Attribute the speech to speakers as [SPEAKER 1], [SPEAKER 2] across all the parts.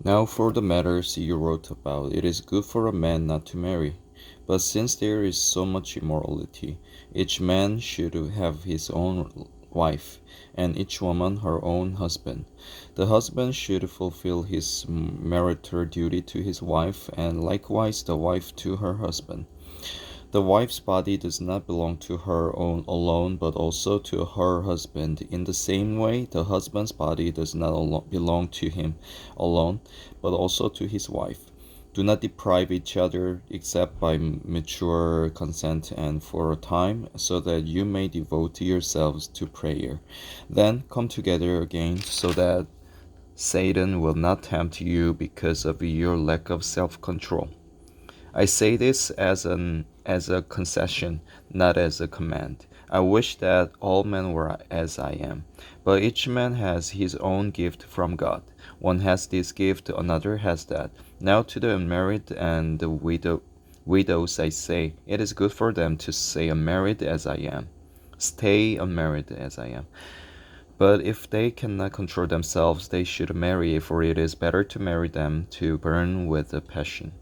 [SPEAKER 1] Now for the matters you wrote about, it is good for a man not to marry. But since there is so much immorality, each man should have his own wife, and each woman her own husband. The husband should fulfill his marital duty to his wife, and likewise the wife to her husband. The wife's body does not belong to her own alone, but also to her husband. In the same way, the husband's body does not belong to him alone, but also to his wife. Do not deprive each other except by mature consent and for a time, so that you may devote yourselves to prayer. Then come together again, so that Satan will not tempt you because of your lack of self-control. I say this as a concession, not as a command. I wish that all men were as I am. But each man has his own gift from God. One has this gift, another has that. Now to the unmarried and the widows I say, it is good for them to stay unmarried as I am. Stay unmarried as I am. But if they cannot control themselves, they should marry, for it is better to marry them to burn with a passion.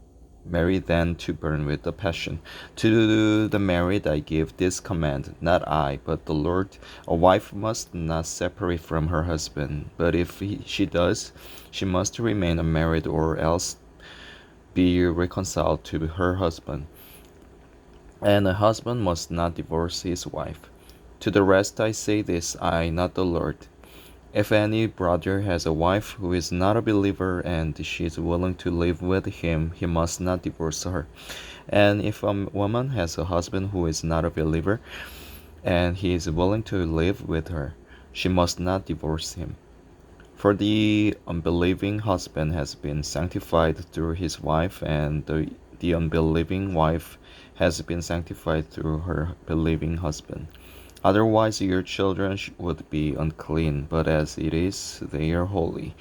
[SPEAKER 1] Marry than to burn with a passion. To the married I give this command, not I, but the Lord. A wife must not separate from her husband, but if she does, she must remain unmarried or else be reconciled to her husband. And a husband must not divorce his wife. To the rest I say this, I, not the Lord. If any brother has a wife who is not a believer and she is willing to live with him, he must not divorce her. And if a woman has a husband who is not a believer and he is willing to live with her, she must not divorce him. For the unbelieving husband has been sanctified through his wife, and the unbelieving wife has been sanctified through her believing husband. Otherwise your children would be unclean, but as it is, they are holy.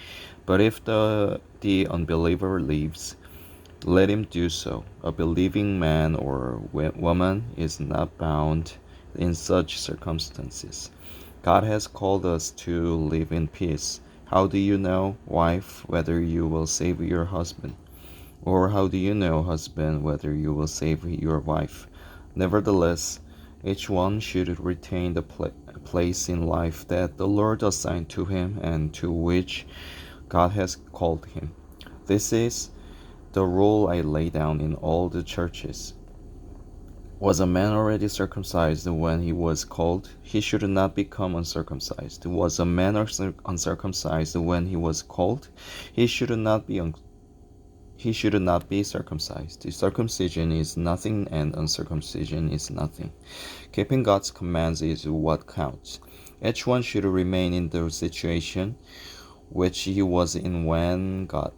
[SPEAKER 1] But if the unbeliever leaves, let him do so. A believing man or woman is not bound in such circumstances. God has called us to live in peace. How do you know, wife, whether you will save your husband? Or how do you know, husband, whether you will save your wife? Nevertheless, each one should retain the place in life that the Lord assigned to him and to which God has called him. This is the rule I lay down in all the churches. Was a man already circumcised when he was called? He should not become uncircumcised. Was a man uncircumcised when he was called? He should not be circumcised. Circumcision is nothing and uncircumcision is nothing. Keeping God's commands is what counts. Each one should remain in the situation which he was in when God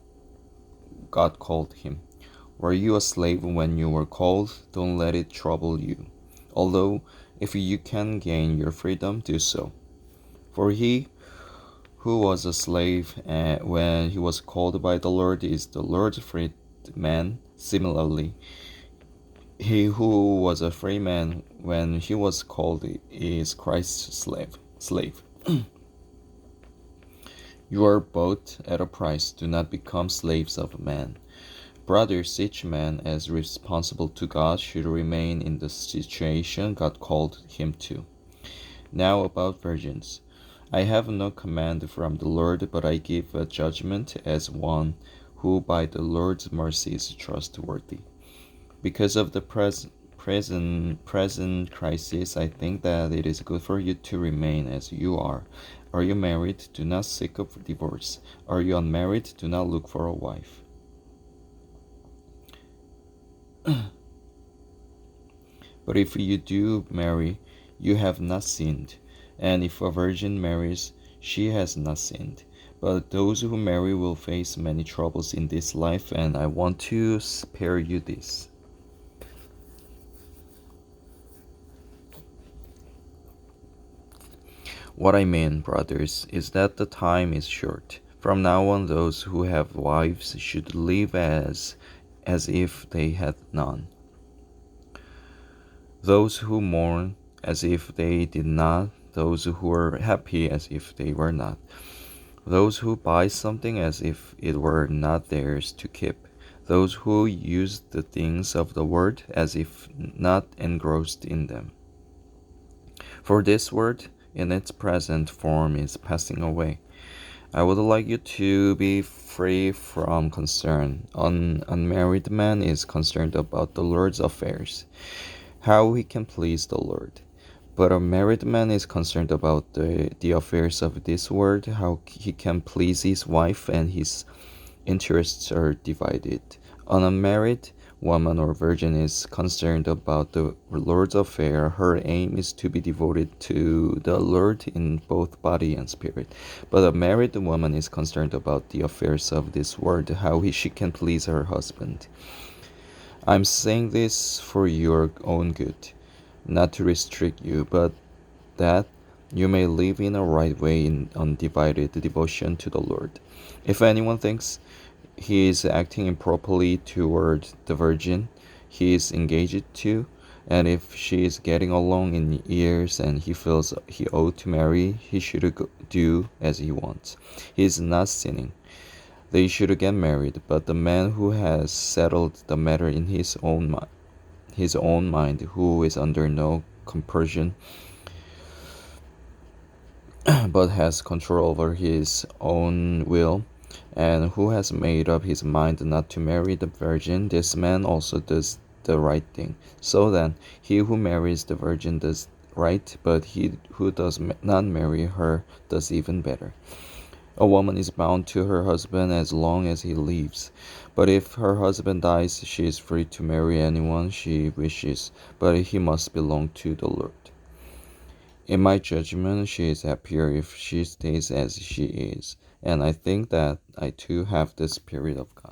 [SPEAKER 1] called him. Were you a slave when you were called? Don't let it trouble you. Although, if you can gain your freedom, do so. For he who was a slave when he was called by the Lord is the Lord's freedman. Similarly, he who was a free man when he was called is Christ's slave. You are bought at a price. Do not become slaves of man. Brothers, each man, as responsible to God, should remain in the situation God called him to. Now about virgins. I have no command from the Lord, but I give a judgment as one who by the Lord's mercy is trustworthy. Because of the present crisis, I think that it is good for you to remain as you are. Are you married? Do not seek a divorce. Are you unmarried? Do not look for a wife. But if you do marry, you have not sinned. And if a virgin marries, she has not sinned. But those who marry will face many troubles in this life, and I want to spare you this. What I mean, brothers, is that the time is short. From now on, those who have wives should live as if they had none. Those who mourn as if they did not, those who are happy as if they were not. those who buy something as if it were not theirs to keep, those who use the things of the world as if not engrossed in them. For this world, in its present form, is passing away. I would like you to be free from concern. An unmarried man is concerned about the Lord's affairs, how he can please the Lord. But a married man is concerned about the affairs of this world, how he can please his wife, and his interests are divided. An unmarried woman or virgin is concerned about the Lord's affair. Her aim is to be devoted to the Lord in both body and spirit. But a married woman is concerned about the affairs of this world, how she can please her husband. I'm saying this for your own good, not to restrict you, but that you may live in a right way in undivided devotion to the Lord. If anyone thinks he is acting improperly toward the virgin he is engaged to, and if she is getting along in years and he feels he ought to marry, he should do as he wants. He is not sinning. They should get married, but the man who has settled the matter in his own mind, who is under no compulsion, but has control over his own will, and who has made up his mind not to marry the virgin, this man also does the right thing. So then, he who marries the virgin does right, but he who does not marry her does even better. A woman is bound to her husband as long as he lives, but if her husband dies, she is free to marry anyone she wishes, but he must belong to the Lord. In my judgment, she is happier if she stays as she is, and I think that I too have the Spirit of God.